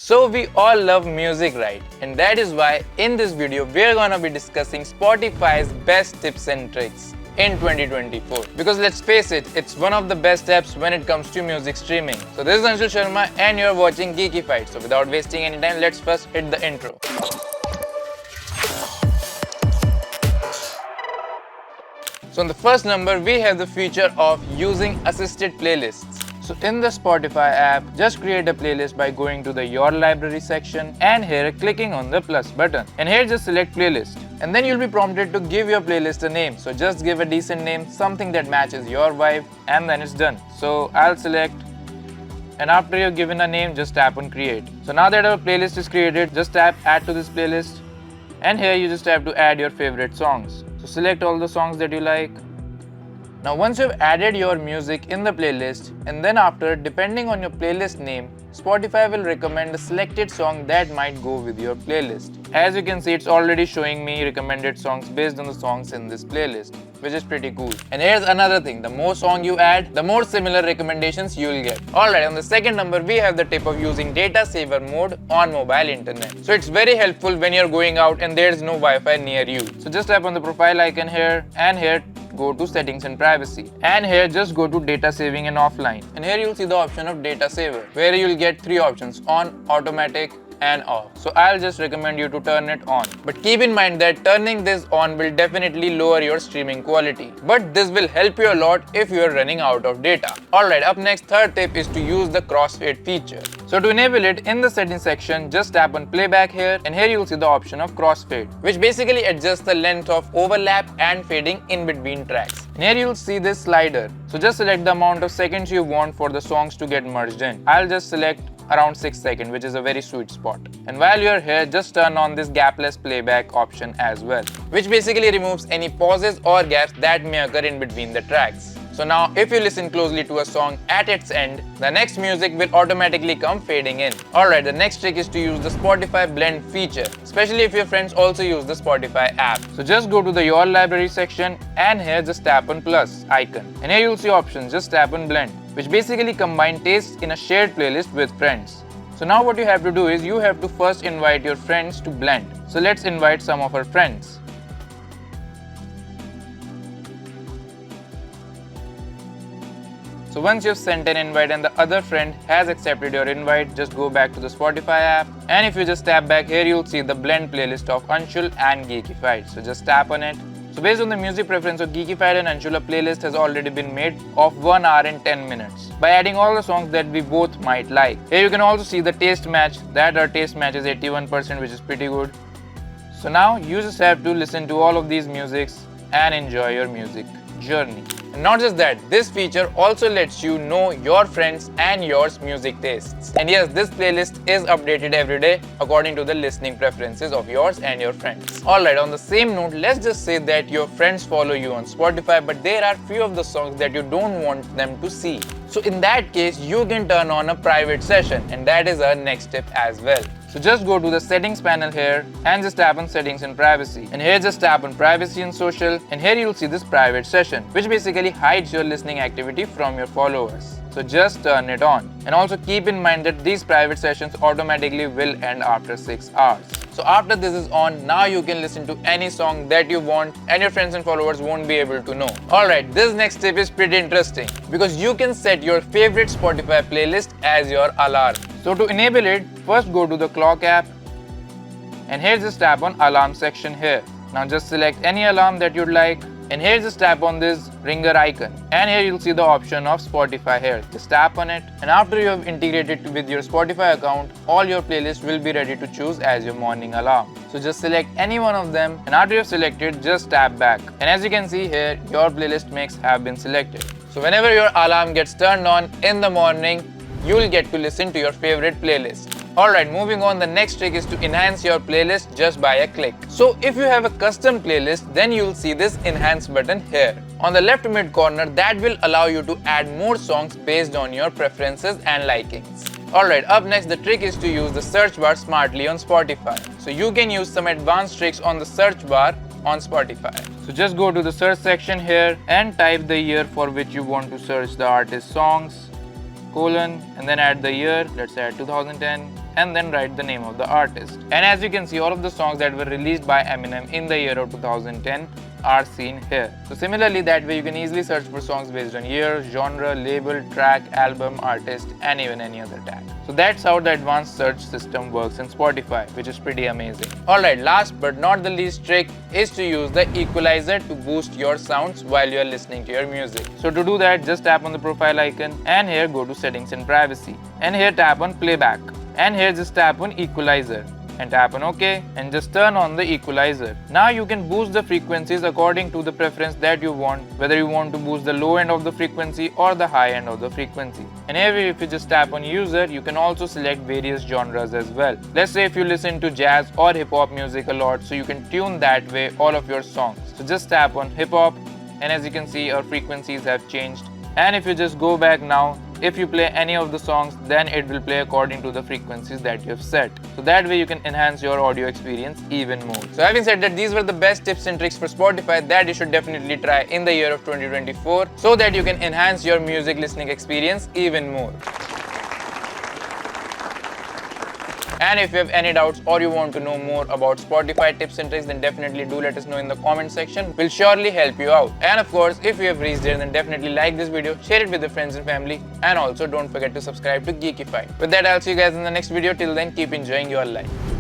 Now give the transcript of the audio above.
So we all love music, right? And that is why in this video we're gonna be discussing Spotify's best tips and tricks in 2024. Because let's face it, it's one of the best apps when it comes to music streaming. So this is Anshul Sharma and you're watching Geeky Fight. So without wasting any time, let's first hit the intro. So in the first number, we have the feature of using assisted playlists. So in the Spotify app, just create a playlist by going to the Your Library section and here clicking on the plus button. And here just select playlist. And then you'll be prompted to give your playlist a name. So just give a decent name, something that matches your vibe, and then it's done. So I'll select, and after you've given a name, just tap on create. So now that our playlist is created, just tap add to this playlist. And here you just have to add your favorite songs. So select all the songs that you like. Now once you've added your music in the playlist, and then after, depending on your playlist name, Spotify will recommend a selected song that might go with your playlist. As you can see, it's already showing me recommended songs based on the songs in this playlist, which is pretty cool. And here's another thing, the more song you add, the more similar recommendations you'll get. Alright, on the second number, we have the tip of using data saver mode on mobile internet. So it's very helpful when you're going out and there's no Wi-Fi near you. So just tap on the profile icon here, and here go to settings and privacy, and here just go to data saving and offline, and here you'll see the option of data saver where you'll get three options: on, automatic and off. So I'll just recommend you to turn it on, but keep in mind that turning this on will definitely lower your streaming quality, but this will help you a lot if you are running out of data. Alright, up next, third tip is to use the crossfade feature. So to enable it, in the settings section, just tap on playback here, and here you'll see the option of crossfade, which basically adjusts the length of overlap and fading in between tracks. And here you'll see this slider. So just select the amount of seconds you want for the songs to get merged in. I'll just select around 6 seconds, which is a very sweet spot. And while you're here, just turn on this gapless playback option as well, which basically removes any pauses or gaps that may occur in between the tracks. So now if you listen closely to a song at its end, the next music will automatically come fading in. Alright, the next trick is to use the Spotify blend feature, especially if your friends also use the Spotify app. So just go to the Your Library section and here just tap on plus icon. And here you'll see options, just tap on blend, which basically combine tastes in a shared playlist with friends. So now what you have to do is you have to first invite your friends to blend. So let's invite some of our friends. So once you've sent an invite and the other friend has accepted your invite, just go back to the Spotify app, and if you just tap back here, you'll see the blend playlist of Anshul and Geeky Fight. So just tap on it. So based on the music preference of Geeky Fight and Anshul, a playlist has already been made of 1 hour and 10 minutes by adding all the songs that we both might like. Here you can also see the taste match, that our taste match is 81%, which is pretty good. So now you just have to listen to all of these musics and enjoy your music journey. And not just that, this feature also lets you know your friends and yours music tastes. And yes, this playlist is updated every day according to the listening preferences of yours and your friends. Alright, on the same note, let's just say that your friends follow you on Spotify, but there are few of the songs that you don't want them to see. So in that case, you can turn on a private session, and that is our next tip as well. So just go to the settings panel here and just tap on settings and privacy, and here just tap on privacy and social, and here you'll see this private session, which basically hides your listening activity from your followers. So just turn it on, and also keep in mind that these private sessions automatically will end after 6 hours. So after this is on, now you can listen to any song that you want and your friends and followers won't be able to know. Alright, this next tip is pretty interesting because you can set your favorite Spotify playlist as your alarm. So to enable it, first go to the clock app, and here just tap on alarm section here. Now just select any alarm that you'd like, and here just tap on this ringer icon, and here you'll see the option of Spotify here. Just tap on it, and after you have integrated with your Spotify account, all your playlists will be ready to choose as your morning alarm. So just select any one of them, and after you've selected, just tap back, and as you can see here, your playlist mix have been selected. So whenever your alarm gets turned on in the morning, you'll get to listen to your favorite playlist. Alright, moving on, the next trick is to enhance your playlist just by a click. So if you have a custom playlist, then you'll see this enhance button here on the left mid corner that will allow you to add more songs based on your preferences and likings. Alright, up next, the trick is to use the search bar smartly on Spotify. So you can use some advanced tricks on the search bar on Spotify. So just go to the search section here and type the year for which you want to search the artist's songs, and then add the year, let's say 2010, and then write the name of the artist. And as you can see, all of the songs that were released by Eminem in the year of 2010 are seen here. So similarly, that way you can easily search for songs based on year, genre, label, track, album, artist, and even any other tag. So that's how the advanced search system works in Spotify, which is pretty amazing. Alright, last but not the least trick is to use the equalizer to boost your sounds while you are listening to your music. So to do that, just tap on the profile icon and here go to settings and privacy. And here tap on playback. And here just tap on equalizer. And tap on OK and just turn on the equalizer. Now you can boost the frequencies according to the preference that you want, whether you want to boost the low end of the frequency or the high end of the frequency. And here if you just tap on user, you can also select various genres as well. Let's say if you listen to jazz or hip hop music a lot, so you can tune that way all of your songs. So just tap on hip hop and as you can see our frequencies have changed. And if you just go back now, if you play any of the songs, then it will play according to the frequencies that you have set. So that way you can enhance your audio experience even more. So having said that, these were the best tips and tricks for Spotify that you should definitely try in the year of 2024 so that you can enhance your music listening experience even more. And if you have any doubts or you want to know more about Spotify tips and tricks, then definitely do let us know in the comment section. We'll surely help you out. And of course, if you have reached there, then definitely like this video, share it with your friends and family, and also don't forget to subscribe to Geekified. With that, I'll see you guys in the next video. Till then, keep enjoying your life.